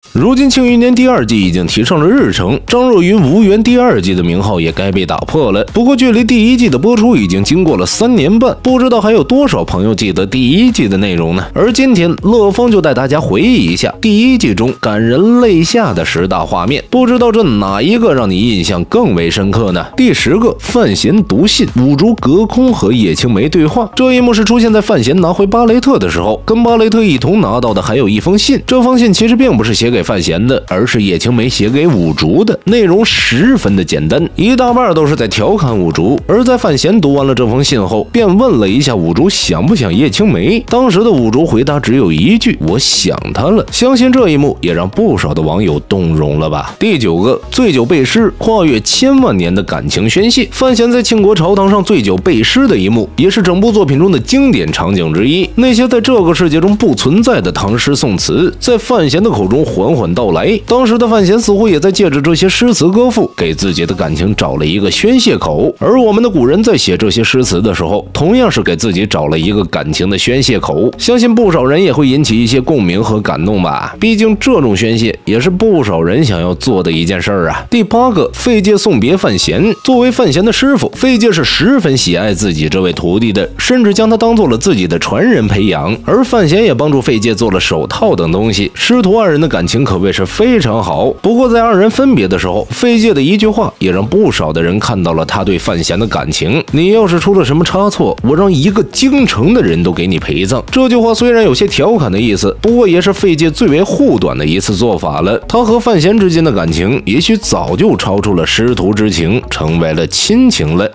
如今《庆余年》第2季已经提上了日程，张若昀无缘第2季的名号也该被打破了。不过，距离第1季的播出已经经过了3年半，不知道还有多少朋友记得第1季的内容呢？而今天，乐风就带大家回忆一下第1季中感人泪下的10大画面，不知道这哪一个让你印象更为深刻呢？第10个，范闲读信，五竹隔空和叶青梅对话。这一幕是出现在范闲拿回巴雷特的时候，跟巴雷特一同拿到的还有一封信。这封信其实并不是写给范闲的，而是叶青梅写给五竹的，内容十分的简单，一大半都是在调侃五竹。而在范闲读完了这封信后，便问了一下五竹想不想叶青梅。当时的五竹回答只有一句：“我想她了。”相信这一幕也让不少的网友动容了吧。第9个，醉酒背诗，跨越千万年的感情宣泄。范闲在庆国朝堂上醉酒背诗的一幕，也是整部作品中的经典场景之一。那些在这个世界中不存在的唐诗宋词，在范闲的口中缓缓道来。当时的范闲似乎也在借着这些诗词歌赋，给自己的感情找了一个宣泄口。而我们的古人在写这些诗词的时候，同样是给自己找了一个感情的宣泄口。相信不少人也会引起一些共鸣和感动吧。毕竟这种宣泄也是不少人想要做的一件事啊。第8个，费介送别范闲。作为范闲的师傅，费介是十分喜爱自己这位徒弟的，甚至将他当做了自己的传人培养。而范闲也帮助费介做了手套等东西，师徒2人的感情可谓是非常好。不过在2人分别的时候，费介的一句话也让不少的人看到了他对范闲的感情：你要是出了什么差错，我让一个京城的人都给你陪葬。这句话虽然有些调侃的意思，不过也是费介最为护短的一次做法了。他和范闲之间的感情也许早就超出了师徒之情，成为了亲情了。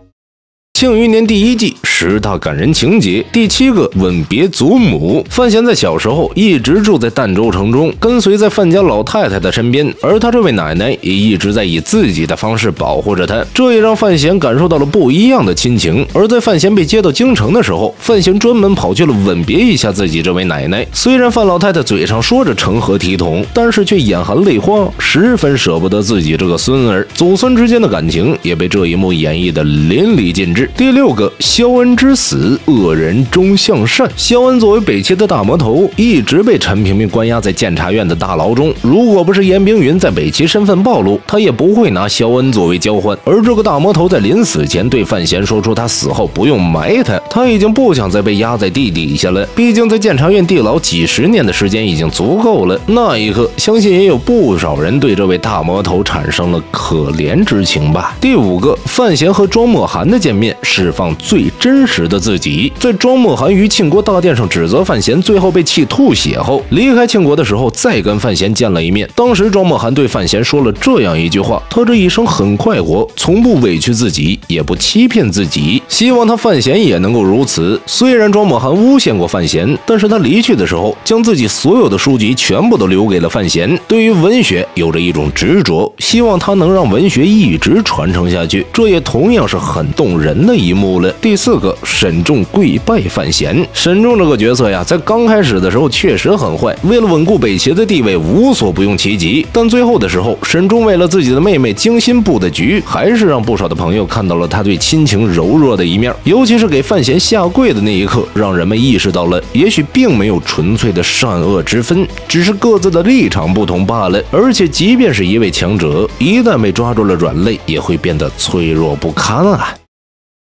庆余年第1季10大感人情节。第7个，吻别祖母。范闲在小时候一直住在儋州城中，跟随在范家老太太的身边，而他这位奶奶也一直在以自己的方式保护着他，这也让范闲感受到了不一样的亲情。而在范闲被接到京城的时候，范闲专门跑去了吻别一下自己这位奶奶。虽然范老太太嘴上说着成何体统，但是却眼含泪花，十分舍不得自己这个孙儿。祖孙之间的感情也被这一幕演绎的淋漓尽致。第6个，萧恩之死，恶人终向善。萧恩作为北齐的大魔头，一直被陈萍萍关押在监察院的大牢中。如果不是严冰云在北齐身份暴露，他也不会拿萧恩作为交换。而这个大魔头在临死前对范闲说出他死后不用埋他，他已经不想再被压在地底下了。毕竟在监察院地牢几十年的时间已经足够了。那一刻，相信也有不少人对这位大魔头产生了可怜之情吧。第5个，范闲和庄墨涵的见面，释放最真实的自己。在庄墨涵于庆国大殿上指责范闲，最后被气吐血后，离开庆国的时候再跟范闲见了一面。当时庄墨涵对范闲说了这样一句话：他这一生很快活，从不委屈自己，也不欺骗自己，希望他范闲也能够如此。虽然庄墨涵诬陷过范闲，但是他离去的时候将自己所有的书籍全部都留给了范闲，对于文学有着一种执着，希望他能让文学一直传承下去。这也同样是很动人的一幕了。第4个，沈仲跪拜范闲。沈仲这个角色呀，在刚开始的时候确实很坏，为了稳固北齐的地位无所不用其极，但最后的时候，沈仲为了自己的妹妹精心布的局，还是让不少的朋友看到了他对亲情柔弱的一面。尤其是给范闲下跪的那一刻，让人们意识到了也许并没有纯粹的善恶之分，只是各自的立场不同罢了。而且即便是一位强者，一旦被抓住了软肋，也会变得脆弱不堪啊。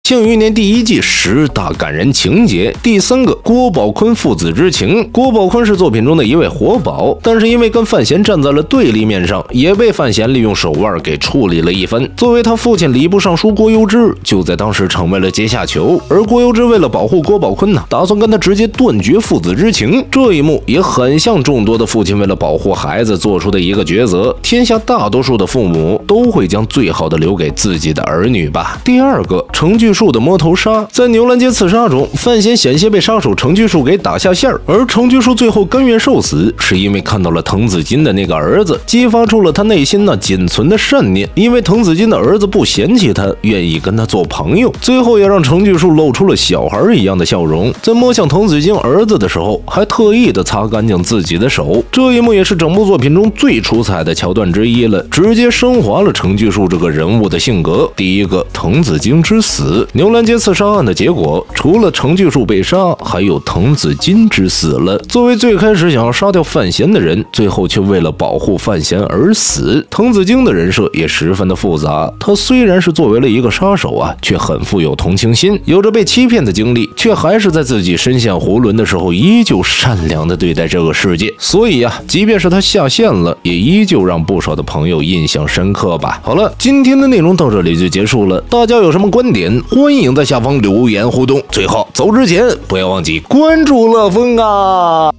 庆余年第1季10大感人情节。第3个，郭宝坤父子之情。郭宝坤是作品中的一位活宝，但是因为跟范闲站在了对立面上，也被范闲利用手腕给处理了一番。作为他父亲礼部尚书郭攸之，就在当时成为了阶下囚。而郭攸之为了保护郭宝坤打算跟他直接断绝父子之情。这一幕也很像众多的父亲为了保护孩子做出的一个抉择。天下大多数的父母都会将最好的留给自己的儿女吧。第2个，程巨树的摸头杀。在牛栏街刺杀中，范闲险些被杀手程巨树给打下线，而程巨树最后甘愿受死，是因为看到了滕子京的那个儿子，激发出了他内心那仅存的善念。因为滕子京的儿子不嫌弃他，愿意跟他做朋友，最后也让程巨树露出了小孩一样的笑容。在摸向滕子京儿子的时候，还特意的擦干净自己的手。这一幕也是整部作品中最出彩的桥段之一了，直接升华了程巨树这个人物的性格。第1个，滕子京之死。次，牛栏街刺杀案的结果，除了程巨树被杀，还有滕子京之死了。作为最开始想要杀掉范闲的人，最后却为了保护范闲而死。滕子京的人设也十分的复杂，他虽然是作为了一个杀手啊，却很富有同情心，有着被欺骗的经历，却还是在自己身陷囫囵的时候，依旧善良的对待这个世界。所以啊，即便是他下线了，也依旧让不少的朋友印象深刻吧。好了，今天的内容到这里就结束了，大家有什么观点，欢迎在下方留言互动。最后走之前，不要忘记关注乐风啊！